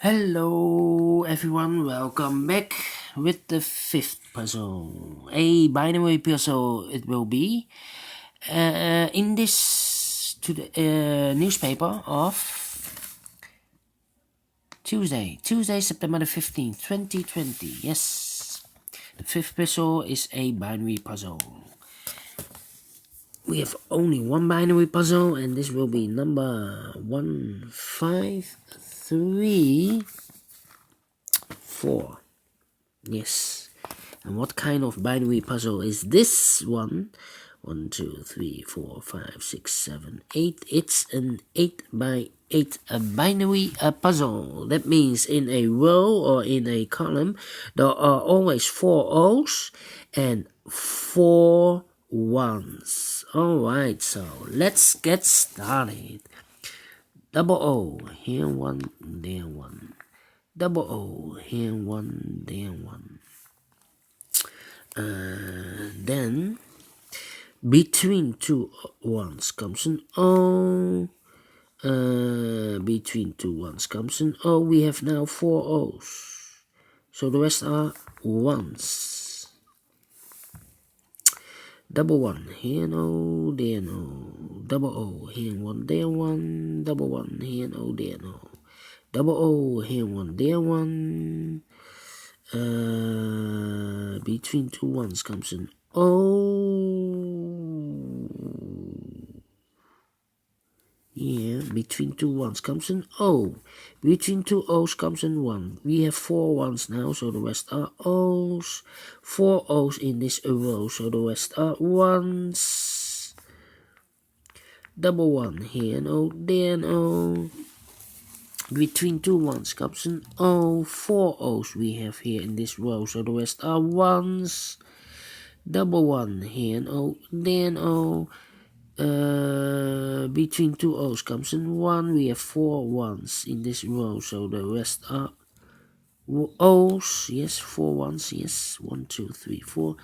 Hello everyone, welcome back with the fifth puzzle. A binary puzzle it will be. In this newspaper of Tuesday, September the 15th, 2020. Yes, the fifth puzzle is a binary puzzle. We have only one binary puzzle, and this will be number 153. Yes. And what kind of binary puzzle is this one? 1, 2, 3, 4, 5, 6, 7, 8. It's an 8 by 8 binary puzzle. That means in a row or in a column, there are always 4 O's and 4 1s. Alright, so let's get started. Double O, here 1, there 1. Double O, here 1, there 1. Then between 2 ones comes an O. Between 2 ones comes an O. We have now 4 O's. So the rest are ones. Double 1, here no, there no. Double O, here 1, there 1. Double 1, here no, there no. Double O, here 1, there 1. Between 2 ones comes an O. Yeah, between 2 ones comes an O. Between 2 O's comes an 1. We have 4 ones now, so the rest are O's. 4 O's in this row, so the rest are ones. Double 1, here an O, there an O. Between 2 ones comes an O. 4 O's we have here in this row, so the rest are ones. Double 1, here an O, there an O. Between 2 O's comes an 1. We have 4 ones in this row, so the rest are O's. Yes, 4 ones. Yes, 1, 2, 3, 4.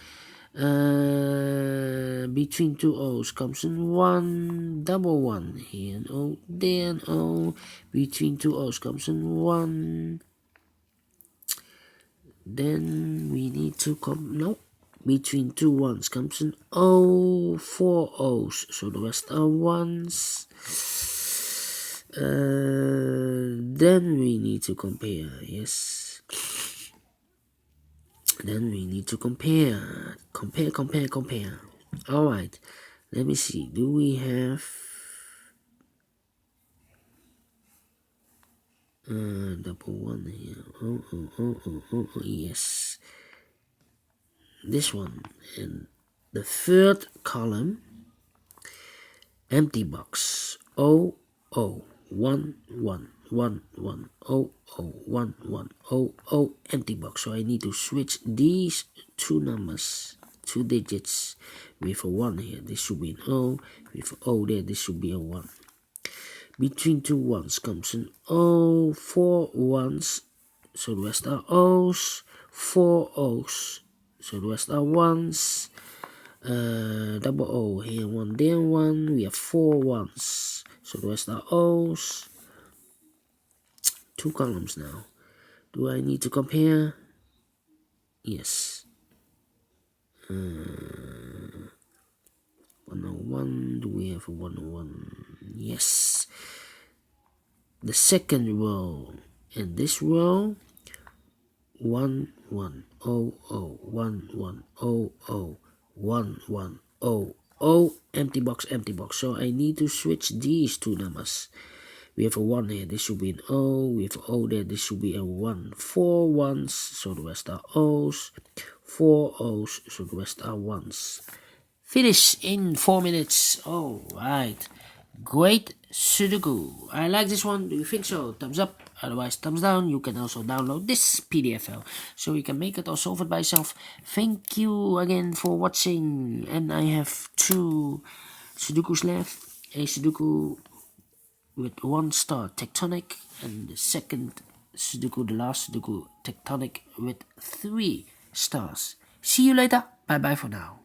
Between 2 O's comes an 1. Double 1, here an O, there an O. Between 2 O's comes an 1. Then we need to between 2 ones comes an O. 4 O's, so the rest are ones. Then we need to compare. Yes. Then we need to compare. Compare. Alright, let me see. Do we have double 1 here? Yes. This one. And the third column, empty box. O, 1, 1, 1, 1, 1, 1, empty box. So I need to switch these 2 numbers, 2 digits, with a 1 here. This should be an O. With an O there, this should be a 1. Between 2 ones comes an O. 4 ones, so the rest are O's. 4 O's, so the rest are ones. Double O, here 1, there 1. We have 4 ones, so the rest are O's. 2 columns now. Do I need to compare? Yes. 101. Do we have a 101? Yes. The second row. And this row, 1, 1, 0, 0, 1, 1, 0, 0, 1, 1, 0, 0, empty box. So I need to switch these 2 numbers. We have a 1 here, this should be an O. We have an O there, this should be a 1. 4 ones, so the rest are O's. 4 O's, so the rest are ones. Finish in 4 minutes. Alright. Great Sudoku. I like this one. Do you think so? Thumbs up. Otherwise, thumbs down. You can also download this PDF file so you can make it or solve it by yourself. Thank you again for watching. And I have 2 Sudokus left. A Sudoku with 1 star tectonic, and the second Sudoku, the last Sudoku, tectonic with 3 stars. See you later. Bye bye for now.